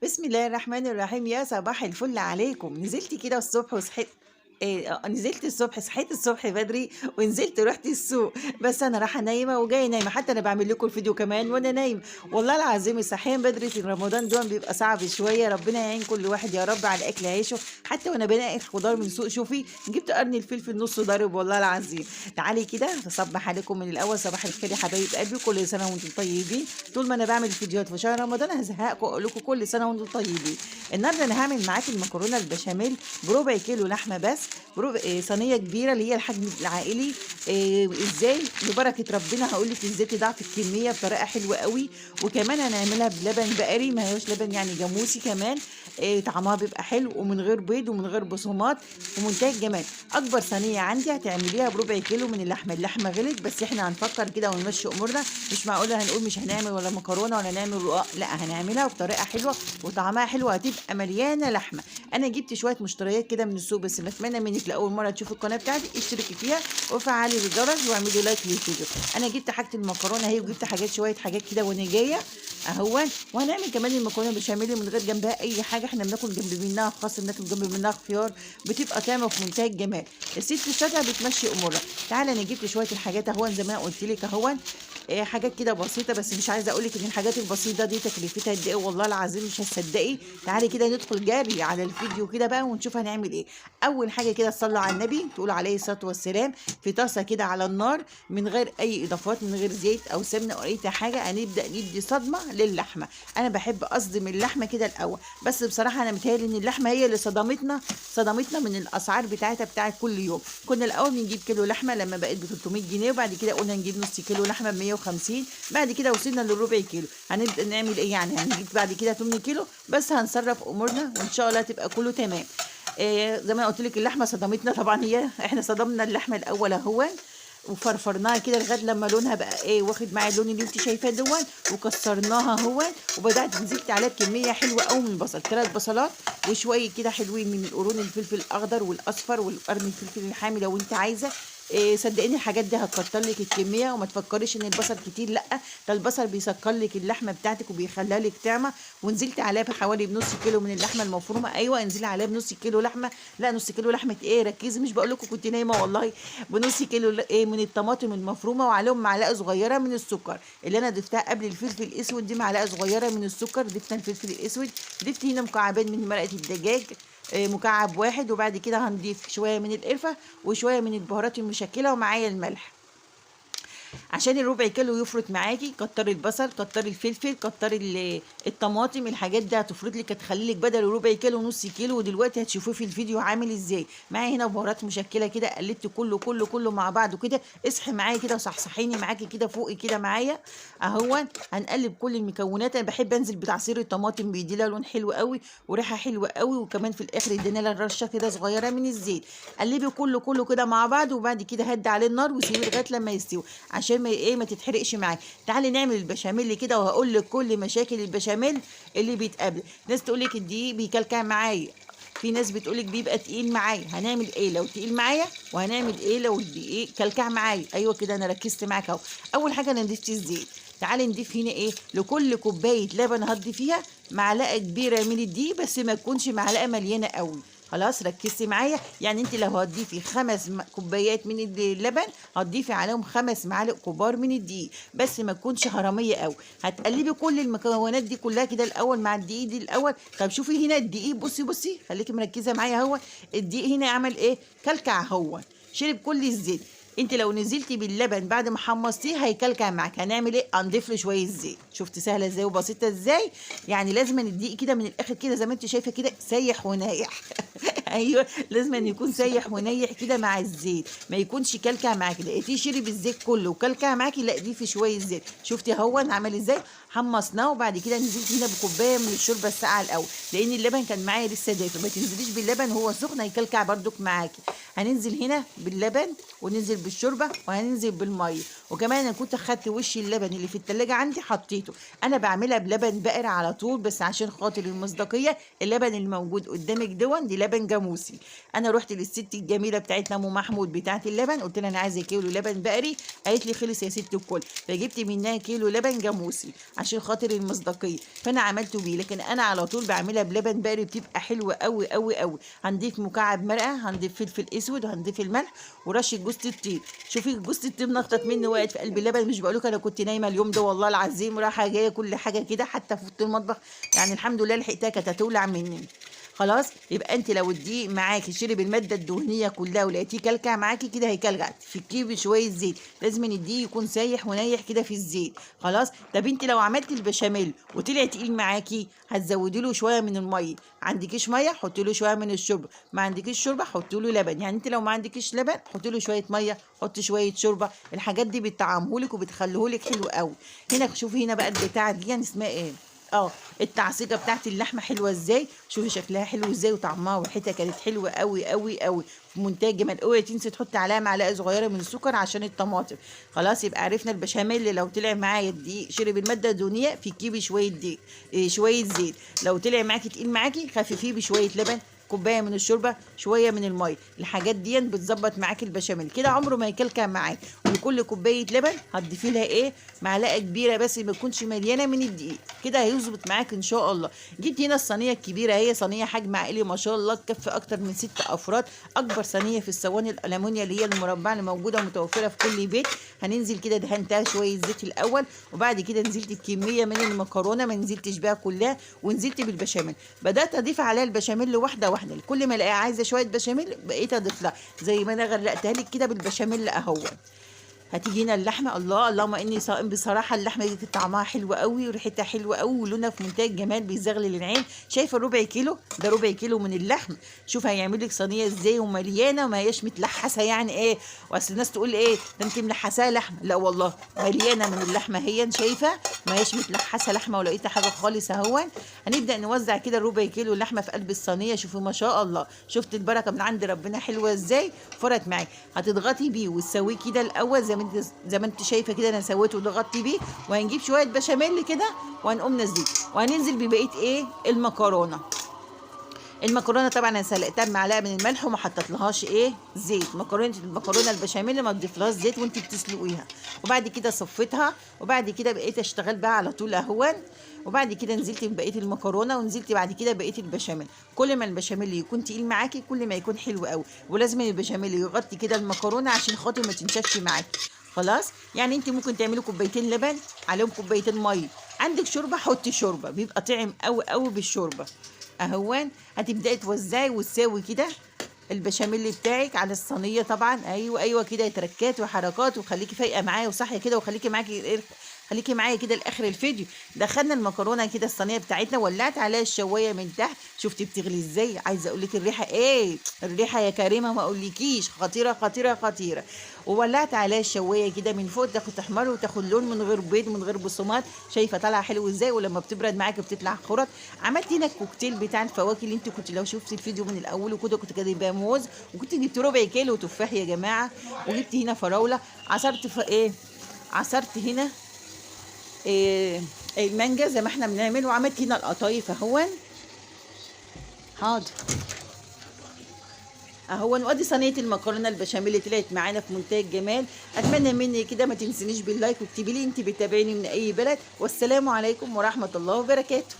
بسم الله الرحمن الرحيم، يا صباح الفل عليكم. نزلت كده الصبح وصحيت. نزلت الصبح، صحيت الصبح بدري ونزلت رحت السوق. بس انا رايحه نايمه وجايه نايمه، حتى انا بعمل لكم الفيديو كمان وانا نايم. والله العظيم الصحيان بدري في رمضان دول بيبقى صعب شويه، ربنا يعين كل واحد يا رب على اكل عيشه. حتى وانا بنقي الخضار من السوق، شوفي جبت قرن الفلفل نص ضارب والله العظيم. تعالي كده اصبح عليكم من الاول. صباح الخير يا حبايب قلبي، كل سنه وانتم طيبين. طول ما انا بعمل فيديوهات في شهر رمضان هزهقكم واقول لكم كل سنه وانتم طيبين. النهارده انا هعمل معاكي المكرونه البشاميل بربع كيلو لحمه بس. بربع صينيه كبيره اللي هي الحجم العائلي. ازاي؟ ببركه ربنا هقول لك ازاي تضاعفي الكميه بطريقه حلوه قوي. وكمان هنعملها بلبن بقري، ما هوش لبن يعني جاموسي كمان. طعمها بيبقى حلو ومن غير بيض ومن غير بصومات، ومنتهى الجمال. اكبر صينيه عندي هتعمليها بربع كيلو من اللحمه غلت، بس احنا هنفكر كده ونمشي امورنا. مش معقوله هنقول مش هنعمل ولا مكرونه ولا نعمل رقاق، لا هنعملها بطريقه حلوه وطعمها حلو، هتبقى مليانه لحمه. انا جبت شويه مشتريات كده من السوق، بس بتمنى منك لاول مره تشوفي القناه بتاعتي اشتركي فيها وفعلي الجرس واعملي لايك للفيديو. انا جبت حاجه المكرونه اهي، وجبت شويه حاجات كده وانا جايه اهون. وهنعمل كمان المكرونه بشاميل من غير جنبها اي حاجه، احنا بناكل جنب منها خاص، بناكل جنب منها خيار، بتبقى طعمه في منتهى الجمال. الست الشاطره بتمشي امورها. تعالى انا جبت شويه الحاجات اهون زي ما انا قلت لك اهون. حاجات كده بسيطه، بس مش عايزه اقول لك ان الحاجات البسيطه دي تكلفتها قد ايه، والله العظيم مش هتصدقي. تعالي كده ندخل جري على الفيديو كده بقى ونشوف هنعمل ايه. اول حاجه كده تصلوا على النبي، تقولوا عليه الصلاه والسلام. في طاسه كده على النار من غير اي اضافات، من غير زيت او سمنه او اي حاجه، هنبدا ندي صدمه للحمه. انا بحب اصدم اللحمه كده الاول، بس بصراحه انا متهيألي ان اللحمه هي اللي صدمتنا من الاسعار بتاعتها بتاعت كل يوم. كنا الاول بنجيب كيلو لحمه لما بقت ب 300 جنيه، وبعد كده قلنا نجيب نص كيلو لحمه ب 150، بعد كده وصلنا للربع كيلو. هنبدا نعمل ايه يعني؟ هنجيب بعد كده 8 كيلو، بس هنصرف امورنا وان شاء الله تبقى كله تمام. زي ما قلت لك اللحمه صدمتنا طبعا، احنا صدمنا اللحمه الاول اهو، وفرفرناها كده لغايه لما لونها بقى واخد معايا اللون اللي انت شايفاه دون. وكسرناها اهو، وبدات نزلت عليها بكميه حلوه قوي من البصل، 3 بصلات، وشويه كده حلوين من القرون الفلفل الاخضر والاصفر والقرن الفلفل الحامي لو انت عايزه. صدقيني الحاجات دي هتكتر لك الكميه، وما تفكريش ان البصل كتير، لا. ده البصل بيسكر لك اللحمه بتاعتك وبيخليها لك طعمه. ونزلت عليها بحوالي بنص كيلو من اللحمه المفرومه، ايوه انزلي عليها بنص كيلو لحمه. لا نص كيلو لحمه ركزي، مش بقول لكم كنت نايمه والله. بنص كيلو من الطماطم المفرومه، وعليهم معلقه صغيره من السكر اللي انا ضفتها قبل الفلفل الاسود، دي معلقه صغيره من السكر، ضفنا الفلفل الاسود. ضفت هنا مكعبين من مرقه الدجاج، مكعب واحد. وبعد كده هنضيف شويه من القرفه وشويه من البهارات المشكله ومعايا الملح. عشان الربع كيلو يفرط معاكي، كتري البصل، كتري الفلفل، كتري الطماطم. الحاجات دي هتفرط لك، هتخلي لك بدل الربع كيلو نص كيلو. ودلوقتي هتشوفوه في الفيديو عامل ازاي. معايا هنا بهارات مشكله كده، قلبت كله مع بعضه كده. اصحي معايا كده وصحصحيني معاكي كده، فوقي كده معايا اهو. هنقلب كل المكونات. انا بحب انزل بعصير الطماطم، بيدي لها لون حلو قوي وريحه حلوه قوي، وكمان في الاخر ادينا لها رشه كده صغيره من الزيت. قلبي كله كده مع بعض، وبعد كده هدي عليه النار وسيبيه لغايه لما يستوي، عشان ما تتحرقش معاك. تعالي نعمل البشاميل كده، وهقول لك كل مشاكل البشاميل اللي بيتقابل. ناس تقول لك الدقيق بيكلكع معايا، في ناس بتقولك بيبقى تقيل معايا. هنعمل ايه لو تقيل معايا، وهنعمل ايه لو الدقيق كلكع معايا؟ ايوه كده انا ركزت معاك اهو. اول حاجه انا ضفت الزيت. تعالي نضيف هنا لكل كوبايه لبن هضيف فيها معلقه كبيره من الدقيق، بس ما تكونش معلقه مليانه قوي. خلاص ركزتي معايا؟ يعني انت لو هتضيفي 5 كوبايات من اللبن، هتضيفي عليهم 5 معالق كبار من الدقيق، بس ما تكونش هرميه قوي. هتقلبي كل المكونات دي كلها كده الاول مع الدقيق دي الاول. طب شوفي هنا الدقيق، بصي خليكي مركزه معايا اهو. الدقيق هنا عمل كلكع اهو، شرب كل الزيت. انت لو نزلتي باللبن بعد ما حمصتيه هيكلكع معاك. هنعمل هنضيف له شويه زيت. شفت سهله ازاي وبسيطه ازاي؟ يعني لازم الدقيق كده من الاخر كده زي ما انت شايفه كده سايح ونايح. ايوه لازم أن يكون سايح ونيح كده مع الزيت، ما يكونش كلكع معاكي. لقيتيه شرب الزيت كله وكلكع معاكي، لا ضيفي شويه زيت. شفتي هون عمل ازاي؟ حمصناه، وبعد كده نزلت هنا بكوبايه من الشوربه الساقعه الاول، لان اللبن كان معايا لسه دافي. ما تنزليش باللبن وهو سخن، هيكلكع بردك معاكي. هننزل هنا باللبن وننزل بالشوربه وهننزل بالميه، وكمان انا كنت اخدت وش اللبن اللي في التلاجة عندي حطيته. انا بعملها بلبن بقري على طول، بس عشان خاطر المصداقيه اللبن الموجود قدامك دي لبن جاموسي. انا رحت للست الجميله بتاعتنا ام محمود بتاعه اللبن، قلت لها انا عايزه كيلو لبن بقري. قالت لي خلص يا ست الكل، فجبت منها كيلو لبن جاموسي عشان خاطر المصداقيه، فانا عملته بيه. لكن انا على طول بعملها بلبن بقري، بتبقى حلوه قوي قوي قوي. هنضيف مكعب مرقه، هنضيف فلفل اسود، وهنضيف الملح ورشه جوز الطيب. شوفي جوز الطيب نطت مني وقعت في قلب اللبن. مش بقولك انا كنت نايمه اليوم ده والله العظيم، رايحه جايه كل حاجه كده حتى في اوضه المطبخ، يعني الحمد لله لحقتها، كانت هتولع مني. خلاص، يبقى انت لو الدقيق معاكي شرب الماده الدهنيه كلها ولقيتيه كلكع معاكي كده، هيكلكع، تفكيه بشويه زيت. لازم الدقيق يكون سايح ونايح كده في الزيت. خلاص. طب انت لو عملتي البشاميل وطلع تقيل معاكي، هتزودي له شويه من الميه. عندكيش ميه، حطي له شويه من الشوربه. ما عندكيش شوربه، حطي له لبن. يعني انت لو ما عندكيش لبن، حطي له شويه ميه، حطي شويه شوربه. الحاجات دي بتطعمهولك وبتخليهولك حلو قوي. هنا شوفي هنا بقى البتاعه دي يعني اسمها ايه؟ التعصيجه بتاعت اللحمه حلوه ازاي، شوفي شكلها حلو ازاي وطعمها وريحتها كانت حلوه قوي قوي قوي في منتهى الجمال. اوعي تنسي تحطي عليها معلقه صغيره من السكر عشان الطماطم. خلاص، يبقى عرفنا البشاميل اللي لو طلع معايا الدقيق شرب الماده الدهنيه، في كيبي شويه دقيق، شويه زيت. لو طلع معاكي تقيل معاكي، خففيه بشويه لبن، كوبايه من الشوربه، شويه من الميه. الحاجات دي بتظبط معاكي البشاميل كده، عمره ما يكلكع معاك. ولكل كوبايه لبن هتضيفي لها معلقه كبيره بس ما تكونش مليانه من الدقيق، كده هيظبط معاك ان شاء الله. جبت هنا الصينيه الكبيره، هي صينيه حجم عائلي ما شاء الله، تكفي اكتر من 6 افراد. اكبر صينيه في الصواني الالمونيا اللي هي المربعه اللي موجوده متوفره في كل بيت. هننزل كده دهنتها شويه زيت الاول، وبعد كده نزلت بكميه من المكرونه، ما نزلتش بيها كلها، ونزلت بالبشاميل. بدات اضيف عليها البشاميل واحده واحده، كل ما الاقيها عايزه شويه بشاميل بقيت اضيف لها، زي ما انا غرقتها لك كده بالبشاميل اهو. هتيجي هنا اللحمه، الله اللهم اني صائم، بصراحه اللحمه دي طعمها حلو قوي وريحتها حلوه قوي ولونها في منتهى الجمال بيزغلل العين. شايفه ربع كيلو؟ ده ربع كيلو من اللحم. شوف هيعمل لك صينيه ازاي ومليانه، وما هياش متلحسه يعني واصل الناس تقول ده انت ملحساها لحمه. لا والله مليانه من اللحمه، هي شايفه ما هياش متلحسه لحمه ولا لقيتها حاجه خالص اهو. هنبدا نوزع كده الربع كيلو اللحمه في قلب الصينيه. شوفوا ما شاء الله، شفت البركه من عند ربنا حلوه ازاي، فرت معاك. هتضغطي بيه وتسويه كده الاول زي ما انت شايفه كده، انا سويته وضغطت بيه. وهنجيب شويه بشاميل كده وهنقوم نازلين، وهننزل ببقيه المكرونه. المكرونه طبعا انا سلقتها بمعلقه من الملح وما حطيتلهاش زيت. المكرونه البشاميل ما تضيفلهاش زيت وانت بتسلقيها. وبعد كده صفيتها، وبعد كده بقيت اشتغل بقى على طول اهون. وبعد كده نزلت ببقيه المكرونه، ونزلت بعد كده بقيه البشاميل. كل ما البشاميل يكون تقيل معاكي، كل ما يكون حلو قوي. ولازم البشاميل يغطي كده المكرونه عشان خاطر ما تنشفش معاكي. خلاص، يعني انت ممكن تعملي كوبايتين لبن عليهم كوبايتين ميه. عندك شوربه، حطي شوربه، بيبقى طعم قوي قوي بالشوربه اهوان. هتبداي توزعي وتساوي كده البشاميل بتاعك على الصينيه. طبعا ايوه كده، تركات وحركات، وخليكي فايقه معايا وصاحيه كده، وخليكي معاكي خليكي معايا كده لاخر الفيديو. دخلنا المكرونه كده الصينيه بتاعتنا، ولعت عليها الشوايه من تحت، شفتي بتغلي ازاي؟ عايزه اقول لك الريحه الريحه يا كريمه ما اقولكيش، خطيره خطيره خطيره. وولعت عليها الشوايه كده من فوق، تاخد تحمر وتاخد لون من غير بيض من غير بصمات. شايفه طالعه حلو ازاي، ولما بتبرد معاكي بتطلع خرط. عملت هنا الكوكتيل بتاع الفواكه اللي انت كنت لو شفتي الفيديو من الاول وكده كنت جايبه موز، وكنت جبت ربع كيلو تفاح يا جماعه، وجبت هنا فراوله، عصرت هنا المانجا زي ما احنا بنعمل. وعملت هنا القطايف اهون. حاضر اهون. وادي صينيه المكرونه البشاميل اللي طلعت معانا في منتهى الجمال. اتمنى مني كده ما تنسنيش باللايك، واكتبي لي انت بتتابعيني من اي بلد. والسلام عليكم ورحمه الله وبركاته.